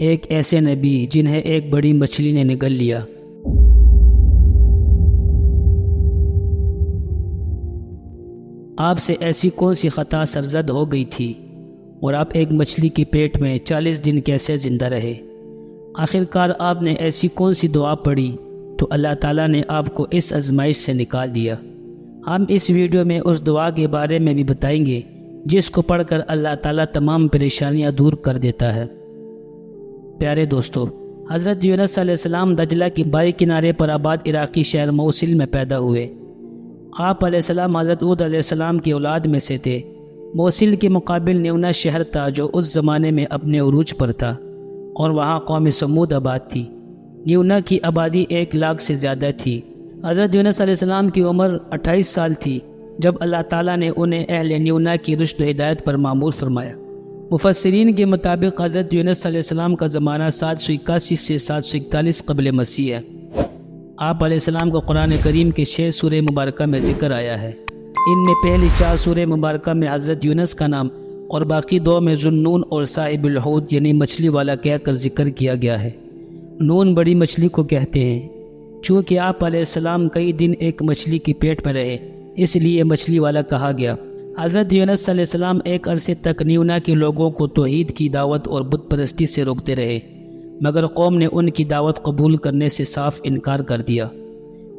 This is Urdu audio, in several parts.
ایک ایسے نبی جنہیں ایک بڑی مچھلی نے نگل لیا۔ آپ سے ایسی کون سی خطا سرزد ہو گئی تھی اور آپ ایک مچھلی کے پیٹ میں 40 دن کیسے زندہ رہے؟ آخر کار آپ نے ایسی کون سی دعا پڑھی تو اللہ تعالیٰ نے آپ کو اس آزمائش سے نکال دیا؟ ہم اس ویڈیو میں اس دعا کے بارے میں بھی بتائیں گے جس کو پڑھ کر اللہ تعالیٰ تمام پریشانیاں دور کر دیتا ہے۔ پیارے دوستو، حضرت یونس علیہ السلام دجلہ کے بائیں کنارے پر آباد عراقی شہر موصل میں پیدا ہوئے۔ آپ علیہ السلام حضرت ہود علیہ السلام کی اولاد میں سے تھے۔ موصل کے مقابل نیونا شہر تھا جو اس زمانے میں اپنے عروج پر تھا، اور وہاں قوم سمود آباد تھی۔ نیونا کی آبادی 1 لاکھ سے زیادہ تھی۔ حضرت یونس علیہ السلام کی عمر 28 سال تھی جب اللہ تعالیٰ نے انہیں اہل نیونا کی رشد و ہدایت پر مامور فرمایا۔ مفسرین کے مطابق حضرت یونس علیہ السلام کا زمانہ 781 سے 741 قبل مسیح ہے۔ آپ علیہ السلام کو قرآن کریم کے 6 سورہ مبارکہ میں ذکر آیا ہے۔ ان میں پہلی 4 سورہ مبارکہ میں حضرت یونس کا نام اور باقی 2 میں ذُو-النُّون اور صاحب الحوت یعنی مچھلی والا کہہ کر ذکر کیا گیا ہے۔ نون بڑی مچھلی کو کہتے ہیں۔ چونکہ آپ علیہ السلام کئی دن ایک مچھلی کے پیٹ میں رہے، اس لیے مچھلی والا کہا گیا۔ حضرت یونس علیہ السلام ایک عرصے تک نیونا کے لوگوں کو توحید کی دعوت اور بت پرستی سے روکتے رہے، مگر قوم نے ان کی دعوت قبول کرنے سے صاف انکار کر دیا۔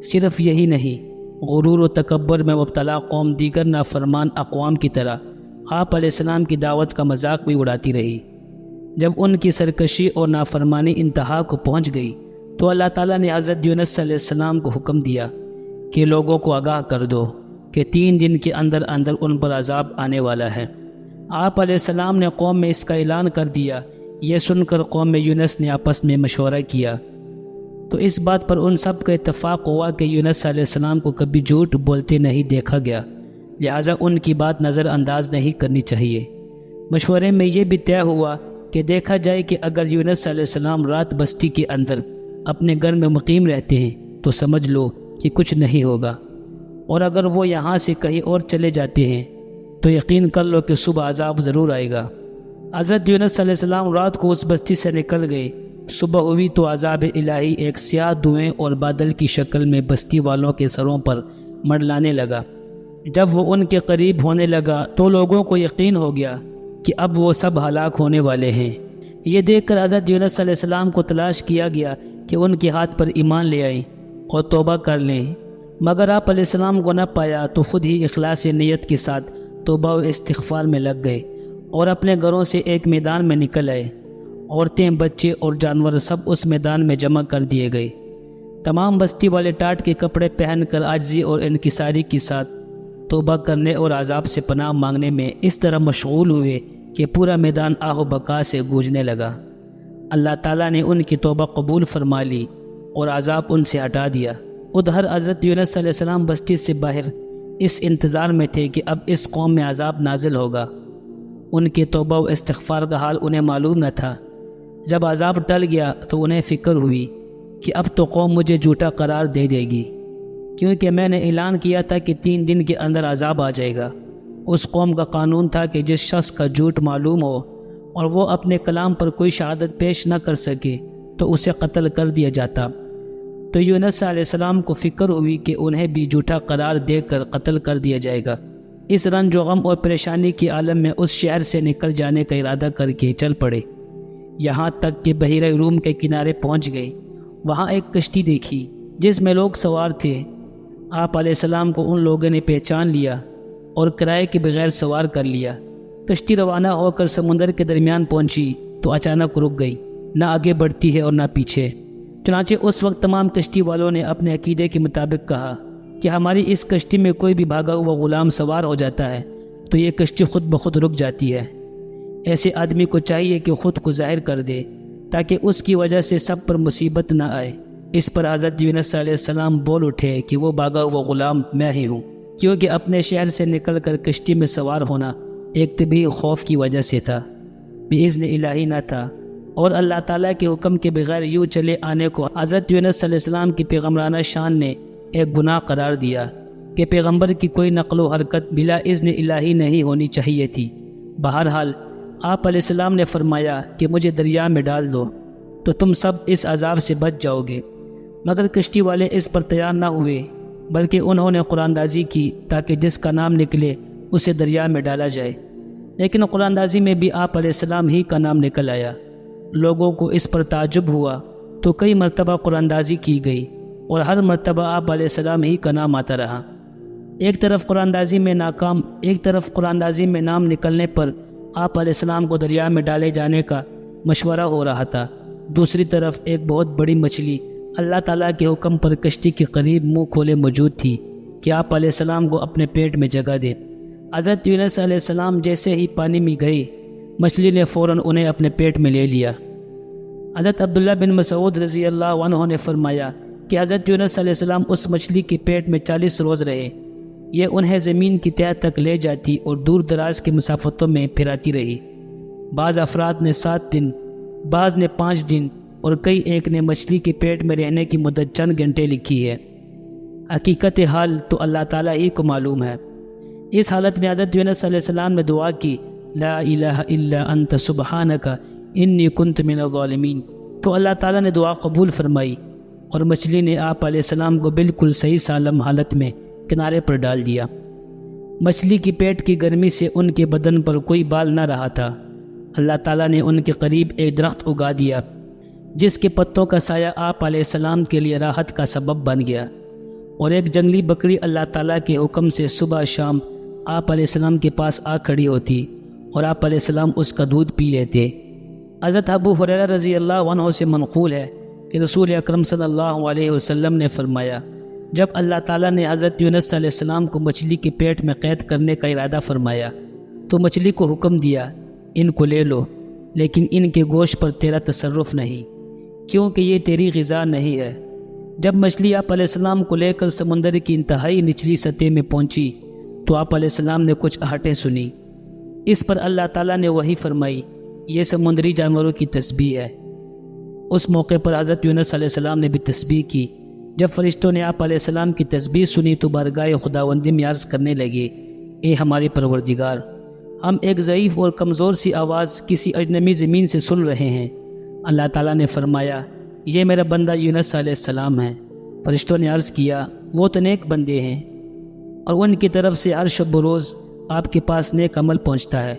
صرف یہی نہیں، غرور و تکبر میں مبتلا قوم دیگر نافرمان اقوام کی طرح آپ علیہ السلام کی دعوت کا مذاق بھی اڑاتی رہی۔ جب ان کی سرکشی اور نافرمانی انتہا کو پہنچ گئی تو اللہ تعالیٰ نے حضرت یونس علیہ السلام کو حکم دیا کہ لوگوں کو آگاہ کر دو کہ 3 دن کے اندر اندر ان پر عذاب آنے والا ہے۔ آپ علیہ السلام نے قوم میں اس کا اعلان کر دیا۔ یہ سن کر قوم یونس نے آپس میں مشورہ کیا تو اس بات پر ان سب کا اتفاق ہوا کہ یونس علیہ السلام کو کبھی جھوٹ بولتے نہیں دیکھا گیا، لہٰذا ان کی بات نظر انداز نہیں کرنی چاہیے۔ مشورے میں یہ بھی طے ہوا کہ دیکھا جائے کہ اگر یونس علیہ السلام رات بستی کے اندر اپنے گھر میں مقیم رہتے ہیں تو سمجھ لو کہ کچھ نہیں ہوگا، اور اگر وہ یہاں سے کہیں اور چلے جاتے ہیں تو یقین کر لو کہ صبح عذاب ضرور آئے گا۔ حضرت یونس علیہ السلام رات کو اس بستی سے نکل گئے۔ صبح ہوئی تو عذاب الہی ایک سیاہ دھوئیں اور بادل کی شکل میں بستی والوں کے سروں پر منڈلانے لگا۔ جب وہ ان کے قریب ہونے لگا تو لوگوں کو یقین ہو گیا کہ اب وہ سب ہلاک ہونے والے ہیں۔ یہ دیکھ کر حضرت یونس علیہ السلام کو تلاش کیا گیا کہ ان کے ہاتھ پر ایمان لے آئیں اور توبہ کر لیں، مگر آپ علیہ السلام کو نہ پایا تو خود ہی اخلاص نیت کے ساتھ توبہ و استغفار میں لگ گئے اور اپنے گھروں سے ایک میدان میں نکل آئے۔ عورتیں، بچے اور جانور سب اس میدان میں جمع کر دیے گئے۔ تمام بستی والے ٹاٹ کے کپڑے پہن کر عاجزی اور انکساری کے ساتھ توبہ کرنے اور عذاب سے پناہ مانگنے میں اس طرح مشغول ہوئے کہ پورا میدان آہ و بکا سے گونجنے لگا۔ اللہ تعالیٰ نے ان کی توبہ قبول فرما لی اور عذاب ان سے ہٹا دیا۔ ادھر حضرت یونس علیہ السلام بستی سے باہر اس انتظار میں تھے کہ اب اس قوم میں عذاب نازل ہوگا۔ ان کے توبہ و استغفار کا حال انہیں معلوم نہ تھا۔ جب عذاب ٹل گیا تو انہیں فکر ہوئی کہ اب تو قوم مجھے جھوٹا قرار دے دے گی، کیونکہ میں نے اعلان کیا تھا کہ 3 دن کے اندر عذاب آ جائے گا۔ اس قوم کا قانون تھا کہ جس شخص کا جھوٹ معلوم ہو اور وہ اپنے کلام پر کوئی شہادت پیش نہ کر سکے تو اسے قتل کر دیا جاتا۔ تو یونس علیہ السلام کو فکر ہوئی کہ انہیں بھی جھوٹا قرار دے کر قتل کر دیا جائے گا۔ اس رنج و غم اور پریشانی کے عالم میں اس شہر سے نکل جانے کا ارادہ کر کے چل پڑے، یہاں تک کہ بحیرہ روم کے کنارے پہنچ گئے۔ وہاں ایک کشتی دیکھی جس میں لوگ سوار تھے۔ آپ علیہ السلام کو ان لوگوں نے پہچان لیا اور کرائے کے بغیر سوار کر لیا۔ کشتی روانہ ہو کر سمندر کے درمیان پہنچی تو اچانک رک گئی، نہ آگے بڑھتی ہے اور نہ پیچھے۔ چنانچہ اس وقت تمام کشتی والوں نے اپنے عقیدے کے مطابق کہا کہ ہماری اس کشتی میں کوئی بھی بھاگا ہوا غلام سوار ہو جاتا ہے تو یہ کشتی خود بخود رک جاتی ہے۔ ایسے آدمی کو چاہیے کہ خود کو ظاہر کر دے تاکہ اس کی وجہ سے سب پر مصیبت نہ آئے۔ اس پر حضرت یونس علیہ السلام بول اٹھے کہ وہ بھاگا ہوا غلام میں ہی ہوں، کیونکہ اپنے شہر سے نکل کر کشتی میں سوار ہونا ایک طبعی خوف کی وجہ سے تھا، بإذن الہی نہ تھا، اور اللہ تعالیٰ کے حکم کے بغیر یوں چلے آنے کو حضرت یونس علیہ السلام کی پیغمبرانہ شان نے ایک گناہ قرار دیا کہ پیغمبر کی کوئی نقل و حرکت بلا اذن الہی نہیں ہونی چاہیے تھی۔ بہرحال آپ علیہ السلام نے فرمایا کہ مجھے دریا میں ڈال دو تو تم سب اس عذاب سے بچ جاؤ گے، مگر کشتی والے اس پر تیار نہ ہوئے، بلکہ انہوں نے قرآن اندازی کی تاکہ جس کا نام نکلے اسے دریا میں ڈالا جائے، لیکن قرآن اندازی میں بھی آپ علیہ السلام ہی کا نام نکل آیا۔ لوگوں کو اس پر تعجب ہوا تو کئی مرتبہ قرآن اندازی کی گئی اور ہر مرتبہ آپ علیہ السلام ہی کا نام آتا رہا۔ ایک طرف قرآن اندازی میں نام نکلنے پر آپ علیہ السلام کو دریا میں ڈالے جانے کا مشورہ ہو رہا تھا، دوسری طرف ایک بہت بڑی مچھلی اللہ تعالیٰ کے حکم پر کشتی کے قریب منہ کھولے موجود تھی کہ آپ علیہ السلام کو اپنے پیٹ میں جگہ دے۔ حضرت یونس علیہ السلام جیسے ہی پانی میں گئے، مچھلی نے فوراً انہیں اپنے پیٹ میں لے لیا۔ حضرت عبداللہ بن مسعود رضی اللہ عنہ نے فرمایا کہ حضرت یونس علیہ السلام اس مچھلی کے پیٹ میں 40 روز رہے، یہ انہیں زمین کی تہہ تک لے جاتی اور دور دراز کی مسافتوں میں پھراتی رہی۔ بعض افراد نے 7 دن، بعض نے 5 دن اور کئی ایک نے مچھلی کے پیٹ میں رہنے کی مدت چند گھنٹے لکھی ہے۔ حقیقت حال تو اللہ تعالیٰ ہی کو معلوم ہے۔ اس حالت میں حضرت یونس علیہ السلام نے دعا کی، لا الہ الا انت سبحانک انی کنت من الظالمین، تو اللہ تعالیٰ نے دعا قبول فرمائی اور مچھلی نے آپ علیہ السلام کو بالکل صحیح سالم حالت میں کنارے پر ڈال دیا۔ مچھلی کی پیٹ کی گرمی سے ان کے بدن پر کوئی بال نہ رہا تھا۔ اللہ تعالیٰ نے ان کے قریب ایک درخت اگا دیا جس کے پتوں کا سایہ آپ علیہ السلام کے لیے راحت کا سبب بن گیا، اور ایک جنگلی بکری اللہ تعالیٰ کے حکم سے صبح شام آپ علیہ السلام کے پاس آ کھڑی ہوتی اور آپ علیہ السلام اس کا دودھ پی لیتے۔ حضرت ابو ہریرہ رضی اللہ عنہ سے منقول ہے کہ رسول اکرم صلی اللہ علیہ وسلم نے فرمایا، جب اللہ تعالیٰ نے حضرت یونس علیہ السلام کو مچھلی کے پیٹ میں قید کرنے کا ارادہ فرمایا تو مچھلی کو حکم دیا، ان کو لے لو، لیکن ان کے گوشت پر تیرا تصرف نہیں، کیونکہ یہ تیری غذا نہیں ہے۔ جب مچھلی آپ علیہ السلام کو لے کر سمندر کی انتہائی نچلی سطح میں پہنچی تو آپ علیہ السلام نے کچھ آہٹیں سنی۔ اس پر اللہ تعالیٰ نے وحی فرمائی، یہ سمندری جانوروں کی تسبیح ہے۔ اس موقع پر حضرت یونس علیہ السلام نے بھی تسبیح کی۔ جب فرشتوں نے آپ علیہ السلام کی تسبیح سنی تو بارگاہ خداوندی میں عرض کرنے لگے، اے ہمارے پروردگار، ہم ایک ضعیف اور کمزور سی آواز کسی اجنبی زمین سے سن رہے ہیں۔ اللہ تعالیٰ نے فرمایا، یہ میرا بندہ یونس علیہ السلام ہے۔ فرشتوں نے عرض کیا، وہ تو نیک بندے ہیں اور ان کی طرف سے ہر شب و روز آپ کے پاس نیک عمل پہنچتا ہے۔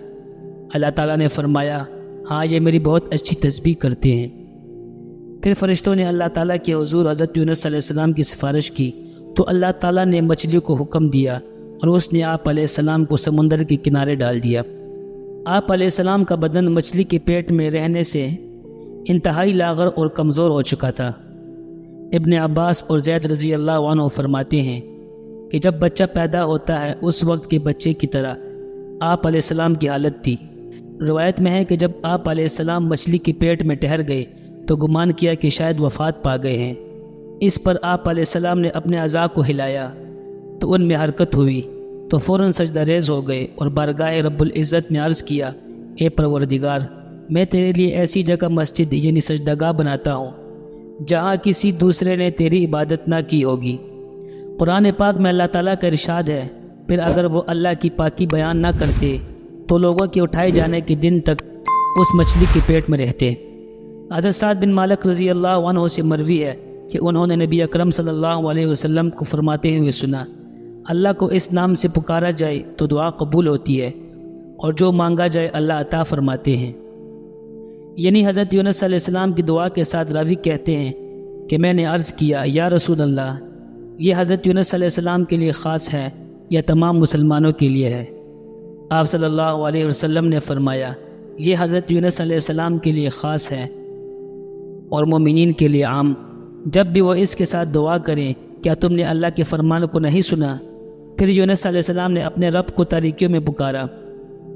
اللہ تعالیٰ نے فرمایا، ہاں یہ میری بہت اچھی تسبیح کرتے ہیں۔ پھر فرشتوں نے اللہ تعالیٰ کے حضور حضرت یونس علیہ السلام کی سفارش کی تو اللہ تعالیٰ نے مچھلی کو حکم دیا اور اس نے آپ علیہ السلام کو سمندر کے کنارے ڈال دیا۔ آپ علیہ السلام کا بدن مچھلی کے پیٹ میں رہنے سے انتہائی لاغر اور کمزور ہو چکا تھا۔ ابن عباس اور زید رضی اللہ عنہ فرماتے ہیں کہ جب بچہ پیدا ہوتا ہے اس وقت کے بچے کی طرح آپ علیہ السلام کی حالت تھی۔ روایت میں ہے کہ جب آپ علیہ السلام مچھلی کے پیٹ میں ٹھہر گئے تو گمان کیا کہ شاید وفات پا گئے ہیں۔ اس پر آپ علیہ السلام نے اپنے اعضاء کو ہلایا تو ان میں حرکت ہوئی تو فوراً سجدہ ریز ہو گئے اور بارگاہ رب العزت میں عرض کیا، اے پروردگار، میں تیرے لیے ایسی جگہ مسجد یعنی سجدگاہ بناتا ہوں جہاں کسی دوسرے نے تیری عبادت نہ کی ہوگی۔ قرآن پاک میں اللہ تعالیٰ کا ارشاد ہے، پھر اگر وہ اللہ کی پاکی بیان نہ کرتے تو لوگوں کے اٹھائے جانے کے دن تک اس مچھلی کے پیٹ میں رہتے۔ حضرت سعد بن مالک رضی اللہ عنہ سے مروی ہے کہ انہوں نے نبی اکرم صلی اللہ علیہ وسلم کو فرماتے ہوئے سنا، اللہ کو اس نام سے پکارا جائے تو دعا قبول ہوتی ہے اور جو مانگا جائے اللہ عطا فرماتے ہیں۔ یعنی حضرت یونس علیہ السلام کی دعا کے ساتھ راوی کہتے ہیں کہ میں نے عرض کیا، یا رسول اللہ، یہ حضرت یونس علیہ السلام کے لیے خاص ہے یا تمام مسلمانوں کے لیے ہے؟ آپ صلی اللہ علیہ وسلم نے فرمایا، یہ حضرت یونس علیہ السلام کے لیے خاص ہے اور مومنین کے لیے عام۔ جب بھی وہ اس کے ساتھ دعا کریں، کیا تم نے اللہ کے فرمان کو نہیں سنا؟ پھر یونس علیہ السلام نے اپنے رب کو تاریکیوں میں پکارا،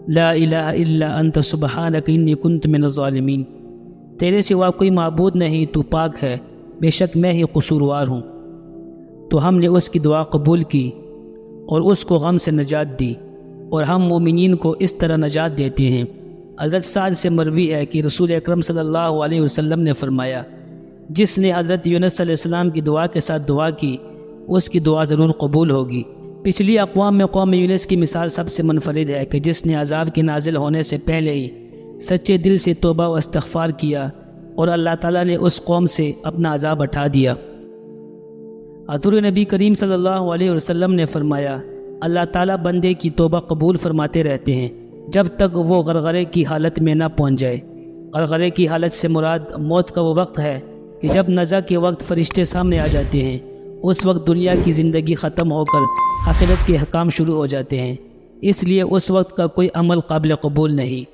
لا الہ الا انت سبحانک انی کنت من الظالمین، تیرے سوا کوئی معبود نہیں، تو پاک ہے، بے شک میں ہی قصوروار ہوں۔ تو ہم نے اس کی دعا قبول کی اور اس کو غم سے نجات دی، اور ہم مومنین کو اس طرح نجات دیتے ہیں۔ حضرت سعد سے مروی ہے کہ رسول اکرم صلی اللہ علیہ وسلم نے فرمایا، جس نے حضرت یونس علیہ السلام کی دعا کے ساتھ دعا کی اس کی دعا ضرور قبول ہوگی۔ پچھلی اقوام میں قوم یونس کی مثال سب سے منفرد ہے کہ جس نے عذاب کے نازل ہونے سے پہلے ہی سچے دل سے توبہ و استغفار کیا اور اللہ تعالیٰ نے اس قوم سے اپنا عذاب ہٹا دیا۔ حضور نبی کریم صلی اللہ علیہ وسلم نے فرمایا، اللہ تعالیٰ بندے کی توبہ قبول فرماتے رہتے ہیں جب تک وہ غرغرے کی حالت میں نہ پہنچ جائے۔ غرغرے کی حالت سے مراد موت کا وہ وقت ہے کہ جب نزع کے وقت فرشتے سامنے آ جاتے ہیں۔ اس وقت دنیا کی زندگی ختم ہو کر آخرت کے احکام شروع ہو جاتے ہیں، اس لیے اس وقت کا کوئی عمل قابل قبول نہیں۔